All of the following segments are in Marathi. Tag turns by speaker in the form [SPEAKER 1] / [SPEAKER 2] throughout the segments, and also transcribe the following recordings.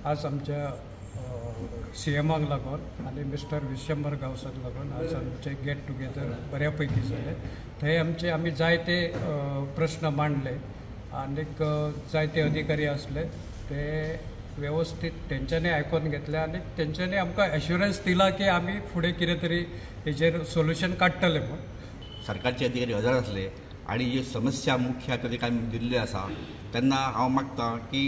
[SPEAKER 1] आज आमच्या CMाक लागून आनी मिस्टर विश्वंभर गावसाक लागून आज आमचे गेट टुगेदर बऱ्यापैकी जाले. थंय आमी जायते प्रश्न मांडले आनीक जायते अधिकारी असले ते व्यवस्थित तेंच्यांनी आयकून घेतले आनी तेंच्यांनी आमकां एश्युरन्स दिला की आमी फुडें कितें तरी हेजेर सोल्युशन काडटले म्हणून.
[SPEAKER 2] सरकारचे अधिकारी हजर आसले आणि जी समस्या मुख्य अधिकाऱ्यांनी दिल्ली आसा तेन्ना हांव मागतां की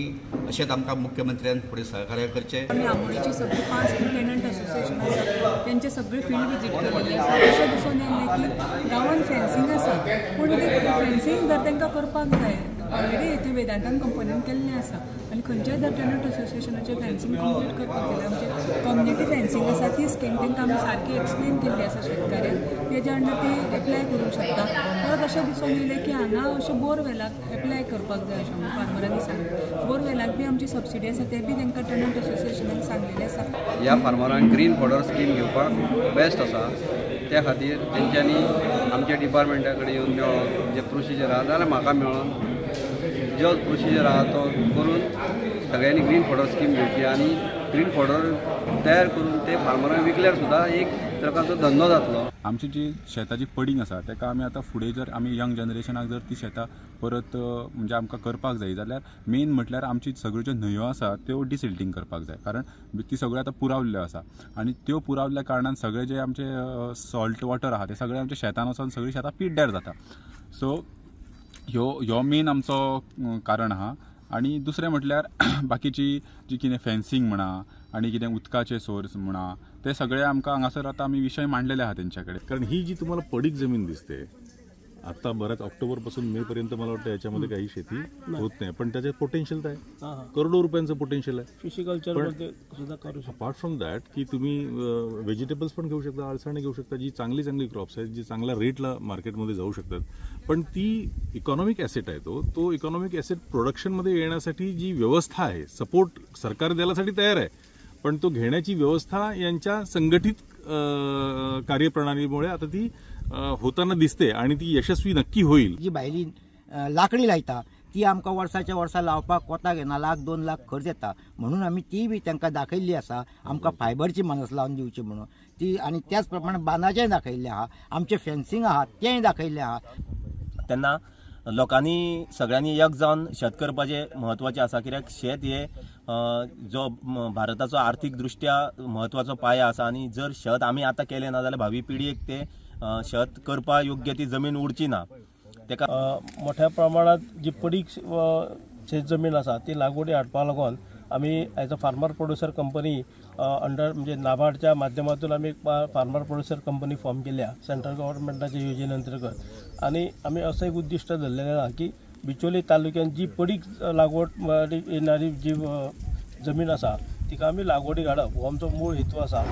[SPEAKER 2] अशेंच आमकां मुख्यमंत्र्यान फुडें सहकार्य करचें.
[SPEAKER 3] आमी आमोणेची सगळी 5 टेनंट असोसिएशन आसा तेंचे सगळे फील्ड विजीट केलेली आसा. अशें दिसून येयलें की गांवांत फेन्सींग आसा पूण ते फेन्सींग जर तांकां करपाक जाय ऑलरेडी इथे वेदांतान कंपनीन केल्लें आसा आनी खंयच्याय जर टेनंट असोसिएशनाचें फेन्सींग कंप्लीट करपाक जाल्यार आमचे कम्युनिटी फेन्सींग आसा ती स्कीम तांकां आमी सारकी एक्सप्लेन केल्ली आसा शेतकाऱ्यांक तेज्या अंडर ती एप्लाय करूंक शकता. परत अशें दिसून येयलें की हांगा अशें बोरवेलाक एप्लाय करपाक जाय अशें फार्मरांनी सांगलें. बोरवेलाक बी आमची सबसिडी आसा ते बी तांकां टेनंट असोसिएशनान सांगलेलें आसा.
[SPEAKER 4] ह्या फार्मरांक ग्रीन फॉडर स्कीम घेवपाक बेस्ट आसा त्या खातीर तेंच्यांनी आमच्या डिपार्टमेंटा कडेन येवन मेळोन जे प्रोसिजर आसा जाल्यार म्हाका मेळोन जो प्रोसिजर आहा तो करून सगळ्यांनी ग्रीन फॉडर स्कीम घेवची आनी ग्रीन फॉडर तयार करून ते फार्मरांक विकल्यार सुद्दां एक प्रकारचो धंदो जातलो.
[SPEAKER 5] आमची जी शेताची पडींग आसा तेका आमी आतां फुडें जर आमी यंग जनरेशनाक जर ती शेतां परत म्हणजे आमकां करपाक जाय जाल्यार मेन म्हटल्यार आमची सगळ्यो ज्यो न्हंयो आसा त्यो डिसिल्टींग करपाक जाय कारण ती सगळ्यो आतां पुरावल्ल्यो आसा आनी त्यो पुरावल्ल्या कारणान सगळे जे आमचे सॉल्ट वॉटर आहा ते सगळे आमच्या शेतान वचोन सगळीं शेतां पिड्ड्यार जाता. सो ह्यो मेन आमचो कारण आहा. आनी दुसरें म्हटल्यार बाकीची जी कितें फेन्सींग म्हणा आनी कितें उदकाचे सोर्स म्हणा ते सगळे आमकां हांगासर आतां आमी विशय मांडलेले आहा तेंच्या कडेन.
[SPEAKER 6] कारण ही जी तुम्हाला पडीक जमीन दिसते आता बऱ्याच ऑक्टोबरपासून मे पर्यंत मला वाटतं याच्यामध्ये काही शेती होत नाही पण त्याचे पोटेन्शियल काय करोडो रुपयांचं पोटेन्शियल आहे
[SPEAKER 7] फिशिकल्चर सुद्धा करू शकता.
[SPEAKER 6] अपार्ट फ्रॉम दॅट की तुम्ही व्हेजिटेबल्स पण घेऊ शकता अळसाणे घेऊ शकता जी चांगली चांगली क्रॉप्स आहेत जी चांगल्या रेटला मार्केटमध्ये जाऊ शकतात पण ती इकॉनॉमिक ॲसेट आहे तो इकॉनॉमिक ॲसेट प्रोडक्शनमध्ये येण्यासाठी जी व्यवस्था आहे सपोर्ट सरकार द्यायसाठी तयार आहे पण तो घेण्याची व्यवस्था यांच्या संघटित कार्यप्रणालीमुळे आता ती होताना दिसते आणि ती यशस्वी नक्की होईल.
[SPEAKER 8] जी भायली लाकडी लायता ती आमकां वर्साच्या वर्सा लावपाक कोताक येना 1,00,000-2 लाख खर्च येता म्हणून आमी ती बी तांकां दाखयल्ली आसा आमकां फायबरची मनस लावन दिवची म्हणून ती आनी त्याच प्रमाणे बांदाचेंय दाखयल्लें आहा आमचें फेन्सींग आहा तेंय दाखयल्लें आहा.
[SPEAKER 9] तेन्ना लोकांनी सगळ्यांनी एक जावन शेत करपाचें म्हत्वाचें आसा कित्याक शेत हे जो भारताचो आर्थीक दृश्ट्या म्हत्वाचो पाया आसा आनी जर शेत आमी आतां केलें ना जाल्यार भावी पिळगेक ते शेत करपा योग्य ती जमीन उरची ना. तेका
[SPEAKER 7] मोठ्या प्रमाणात जी पडीक शेत जमीन आसा ती लागवडी हाडपाक लागून आमी as a farmer producer company under म्हणजे नाबार्डच्या माध्यमातून आमी फार्मर प्रोड्युसर कंपनी फॉर्म केल्या सेंट्रल गव्हर्नमेंटाच्या योजने अंतर्गत आनी आमी असं एक उद्दिष्ट धरलेलें आसा की बिचोली तालुक्यात जी पडीक लागवड येणारी जी जमीन आसा तिका आमी लागवडी हाडप हो आमचो मूळ हेतू आसा.